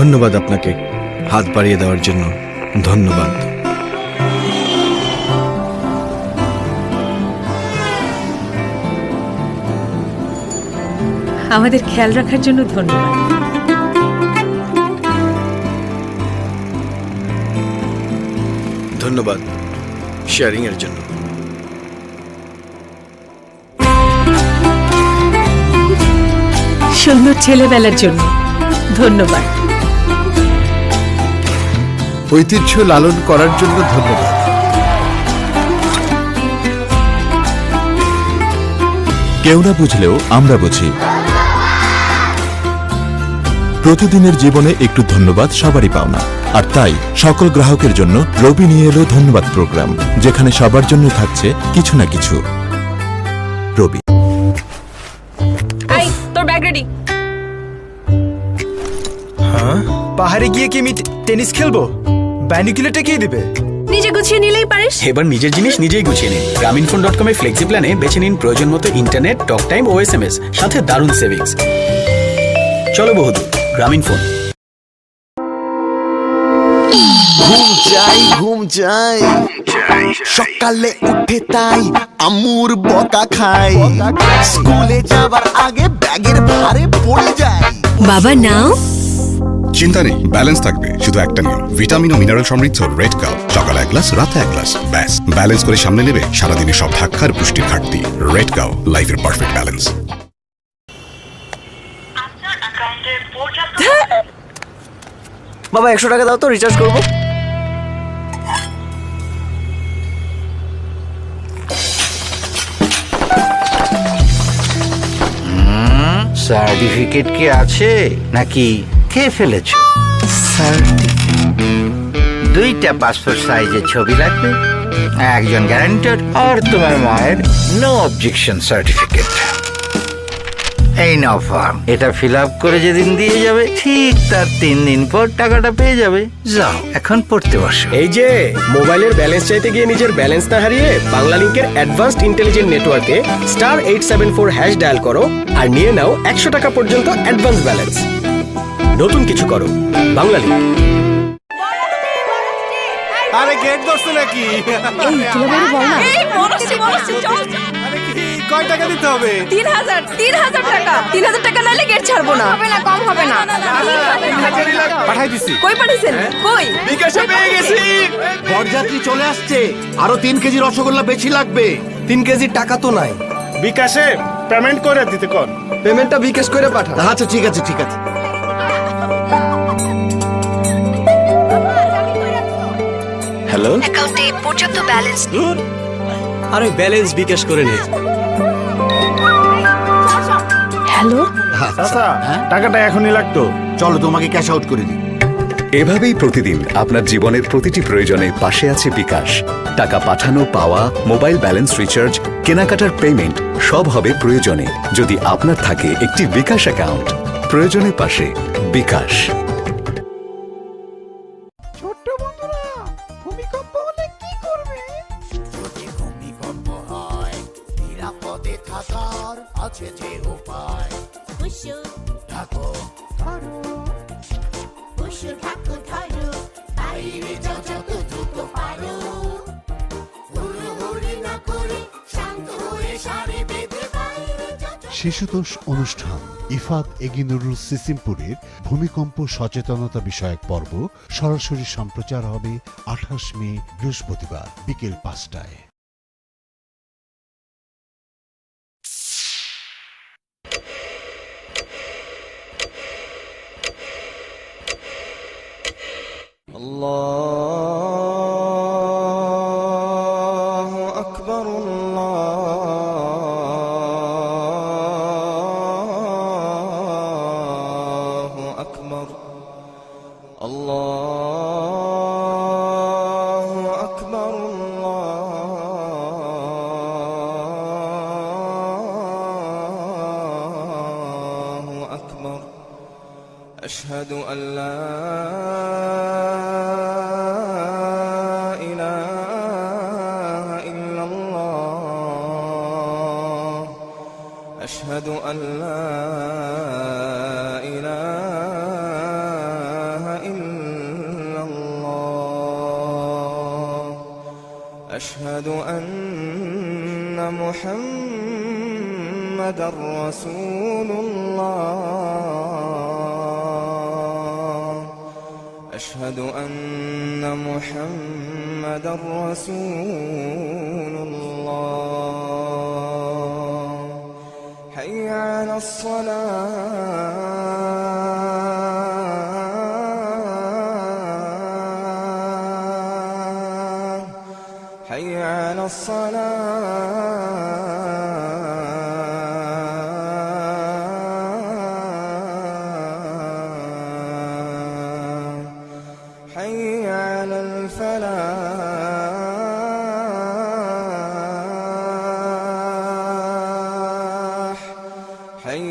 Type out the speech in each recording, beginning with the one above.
ধন্যবাদ আপনাকে হাত বাড়িয়ে দেওয়ার জন্য। ধন্যবাদ। আমাদের খেয়াল রাখার জন্য ধন্যবাদ। ধন্যবাদ শেয়ারিং এর জন্য। সুন্দর ছেলেবেলার জন্য ধন্যবাদ। ঐতিহ্য লালন করার জন্য ধন্যবাদ। কেউ না বুঝলেও আমরা বুঝি। প্রতিদিনের জীবনে একটু ধন্যবাদ সবারই পাওনা, আর তাই সকল গ্রাহকের জন্য রবি নিয়ে এলো ধন্যবাদ প্রোগ্রাম, যেখানে সবার জন্য থাকছে কিছু না কিছু। রবি। তোর ব্যাগ রেডি? হ্যাঁ, পাহাড়ে গিয়ে কি আমি টেনিস খেলবো? ব্যানিকুলেটে কে দিবে? নিজে গুছিয়ে নিলেই পারিস। এবার নিজের জিনিস নিজেই গুছিয়ে নিন। Grameenphone.com এর ফ্লেক্সি প্ল্যানে বেছে নিন প্রয়োজন মতো ইন্টারনেট, টক টাইম ও SMS, সাথে দারুণ সেভিংস। চলো বহুদূর, গ্রামীণফোন। ঘুম চাই সকালে উঠে তাই আম্মুর বকা খাই, স্কুলে যাবার আগে ব্যাগের ভারে পড়ে যায়। বাবা নাও। চিন্তা নেই, ব্যালেন্স থাকবে। শুধু একটা নিয়ম, ভিটামিন ও মিনারেল সমৃদ্ধ রেড কাউ, সকালে 1 গ্লাস, রাতে 1 গ্লাস, ব্যাস ব্যালেন্স করে সামনে নেবে সারাদিনের সব ধাক্কার পুষ্টির ঘাটতি। রেড কাউ, লাইফের পারফেক্ট ব্যালেন্স। বাবা 100 টাকা দাও তো, রিচার্জ করবো। সার্টিফিকেট কি আছে নাকি খেয়ে ফেলেছ? দুইটা পাসপোর্ট সাইজের ছবি লাগবে, একজন গ্যারান্টার আর তোমার মায়ের নো অবজেকশন সার্টিফিকেট। এই নাও ফর্ম, এটা ফিল আপ করে যেদিন দিয়ে যাবে ঠিক তার 3 দিন পর টাকাটা পেয়ে যাবে। যাও এখন পড়তে বসো। এই যে মোবাইলের ব্যালেন্স চাইতে গিয়ে নিজের ব্যালেন্স না হারিয়ে বাংলা লিংকের অ্যাডভান্সড ইন্টেলিজেন্ট নেটওয়ার্কে *874# ডায়াল করো আর নিয়ে নাও 100 টাকা পর্যন্ত অ্যাডভান্স ব্যালেন্স। নতুন কিছু করো, বাংলা লিংক। আরে গেট ধরছে নাকি? কয় টাকা দিতে হবে? 3000 টাকা। 3000 টাকা নাইলে গেট ছাড়বো না। হবে না, কম হবে না। পাঠাই দিছি। কই পাঠিয়েছেন? কই? বিকাশে পেয়ে গেছি। বরযাত্রী চলে আসছে, আরো 3 কেজি রসগোল্লা বেশি লাগবে। 3 কেজির টাকা তো নাই। বিকাশে পেমেন্ট করে দিতে কোন? পেমেন্টটা বিকাশ করে পাঠা। আচ্ছা ঠিক আছে ঠিক আছে। হ্যালো, অ্যাকাউন্টে পর্যাপ্ত ব্যালেন্স নেই। আরে ব্যালেন্স বিকাশ করে নে। হ্যালো, চাচা টাকাটা এখনই লাগতো। চলো তোমাকে ক্যাশ আউট করে দিই। এভাবেই প্রতিদিন আপনার জীবনের প্রতিটি প্রয়োজনে পাশে আছে বিকাশ। টাকা পাঠানো, পাওয়া, মোবাইল ব্যালেন্স রিচার্জ, কেনাকাটার পেমেন্ট সব হবে প্রয়োজনে যদি আপনার থাকে একটি বিকাশ অ্যাকাউন্ট। প্রয়োজনের পাশে বিকাশ। ছোট্ট বন্ধুরা, ভূমিকম্প হলে কি করবে? যদি ভূমিকম্প হয় নিরাপদে থাকার আছে যে উপায়। ঢাকো ধরো, ঢাকো ধরো, বাইরে যাও যত দ্রুত পারো। হুড়োহুড়ি না করে শান্ত হয়ে সারি বেঁধে বাইরে যাও। শিশুতোষ অনুষ্ঠান ইফাত এগিনুরুল সিসিমপুরের ভূমিকম্প সচেতনতা বিষয়ক পর্ব সরাসরি সম্প্রচার হবে 28 মে বৃহস্পতিবার বিকেল 5টায়। আল্লাহু আকবার, আল্লাহু আকবার, আল্লাহু আকবার, আল্লাহু আকবার। আশহাদু আল্লা أشهد أن لا إله أن محمدا رسول الله أشهد أن محمدا رسول الله حي على الصلاة حي على الصلاة حي على الفلاح حي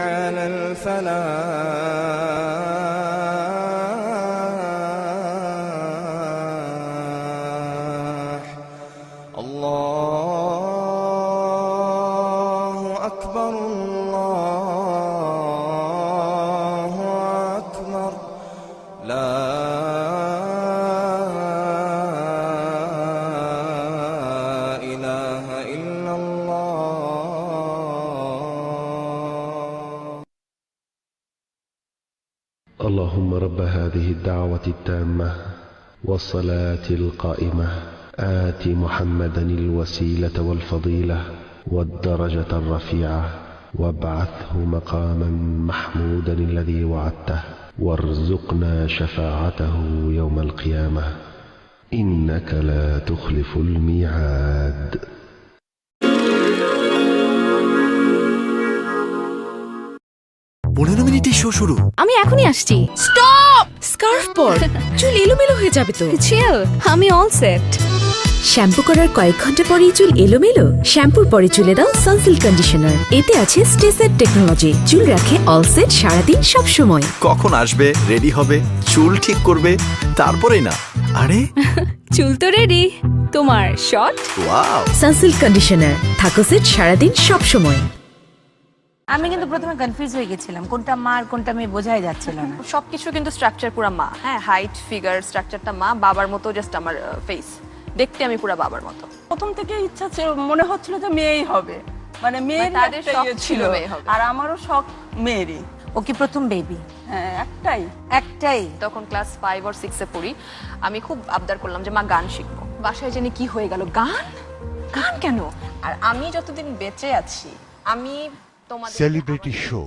على الفلاح الله أكبر الله أكبر لا إله إلا الله. اللهم رب هذه الدعوة التامة والصلاة القائمة آت محمدا الوسيلة والفضيلة والدرجة الرفيعة وابعثه مقاما محمودا الذي وعدته وارزقنا شفاعته يوم القيامة إنك لا تخلف الميعاد. শো শুরু। আমি এখনই আসছি। স্টপ! স্কার্ফ পর। চুল এলোমেলো হয়ে যাবে তো। চিল, আমি অল সেট। শ্যাম্পু করার কয়েক ঘন্টা পরেই চুল এলোমেলো? শ্যাম্পুর পরে চুলে দাও সানসিল্ক কন্ডিশনার। এতে আছে স্টেসেট টেকনোলজি, চুল রাখে অল সেট সারাদিন সব সময়। কখন আসবে, রেডি হবে, চুল ঠিক করবে, তারপরেই না। আরে চুল তো রেডি। তোমার শট? ওয়াও! সানসিল্ক কন্ডিশনার, থাকো সেট সারাদিন সব সময়। আমি কিন্তু প্রথমে কনফিউজ হয়ে গেছিলাম, কোনটা মা আর কোনটা মেয়ে বোঝাই যাচ্ছিল না। সবকিছু কিন্তু স্ট্রাকচার পুরো মা। হ্যাঁ, হাইট, ফিগার, স্ট্রাকচারটা মা, বাবার মতো জাস্ট আমার ফেস দেখতে আমি পুরো বাবার মতো। প্রথম থেকে ইচ্ছা ছিল, মনে হচ্ছিল যে মেয়েই হবে, মানে মেয়ের তাদের শখ ছিল মেয়ে হবে। আর আমারও শখ মেয়েরই। ও কি প্রথম বেবি? হ্যাঁ, একটাই। তখন ক্লাস 5 or 6 এ পড়ি। আমি খুব আবদার করলাম যে মা গান শিখবো। বাসায় জেনে কি হয়ে গেল, গান গান কেন? আর আমি যতদিন বেঁচে আছি আমি তোমাদের সেলিব্রিটি শো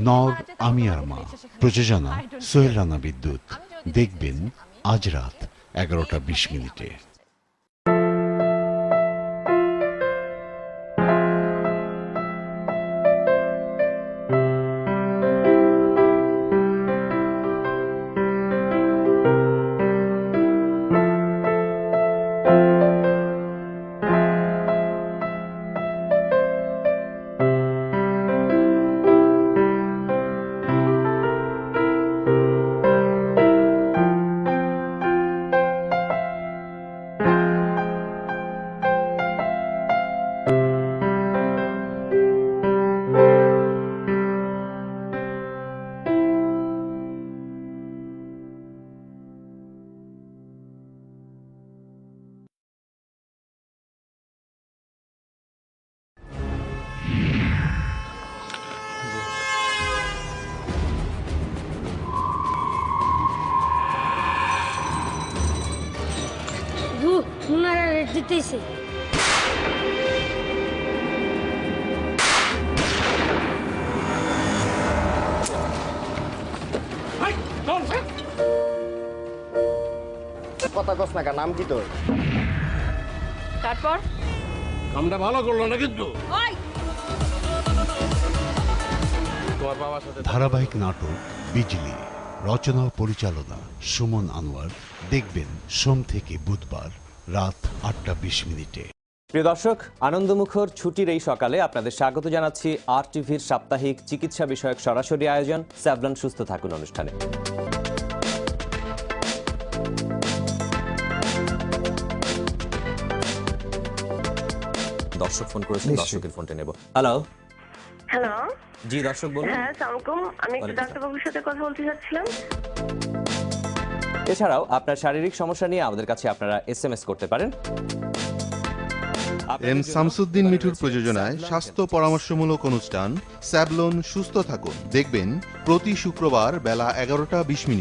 নর আমি আর মা, প্রযোজনা সোহেল রানা বিদ্যুৎ। দেখবেন আজ রাত 11:20। দিতেছে। কথা কস না, নাম কি তোর? তারপর কামটা ভালো করলো না কিন্তু। ধারাবাহিক নাটক বিজলি, রচনা ও পরিচালনা সুমন আনোয়ার। দেখবেন সোম থেকে বুধবার রাত 8:20। প্রিয় দর্শক, আনন্দমুখর ছুটির এই সকালে আপনাদের স্বাগত জানাচ্ছি RTV-র সাপ্তাহিক চিকিৎসা বিষয়ক সরাসরি আয়োজন স্যাভলন সুস্থ থাকুন অনুষ্ঠানে। দর্শক ফোন করেছেন, দর্শকের ফোনটা নেব। হ্যালো হ্যালো, জি দর্শক বলুন। হ্যাঁ আসসালামু আলাইকুম, আমি একটু ডাক্তারবাবুর সাথে কথা বলতে চাচ্ছিলাম। এছাড়াও আপনার শারীরিক সমস্যা নিয়ে আমাদের কাছে আপনারা SMS করতে পারেন। এম শামসুদ্দিন মিঠুর প্রযোজনায় স্বাস্থ্য পরামর্শমূলক অনুষ্ঠান স্যাবলন সুস্থ থাকুন দেখবেন প্রতি শুক্রবার বেলা 11:20।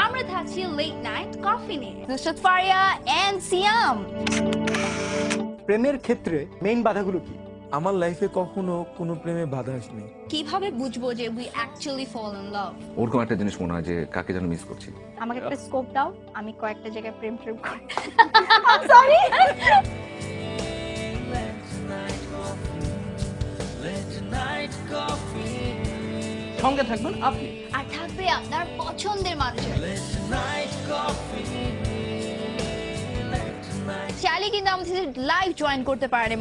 আমরা থাকছি লেট নাইট কফি নিয়ে নুসরাত ফারিয়া এন্ড সিয়াম। প্রেমের ক্ষেত্রে মেইন বাধাগুলো কি? আমার লাইফে কখনো কোনো প্রেমে বাধা আসেনি। কিভাবে বুঝবো যে we actually fall in love? ওরকম একটা জিনিস মনে হয় যে কাকে যেন মিস করছি। আমাকে একটা স্কোপ দাও, আমি কয়েকটা জায়গায় প্রেম করি। সরি। সঙ্গে থাকবেন আপনি, আর থাকবে আপনার পছন্দের মানুষের। চাইলে কিন্তু আমাদের লাইভ জয়েন করতে পারেন।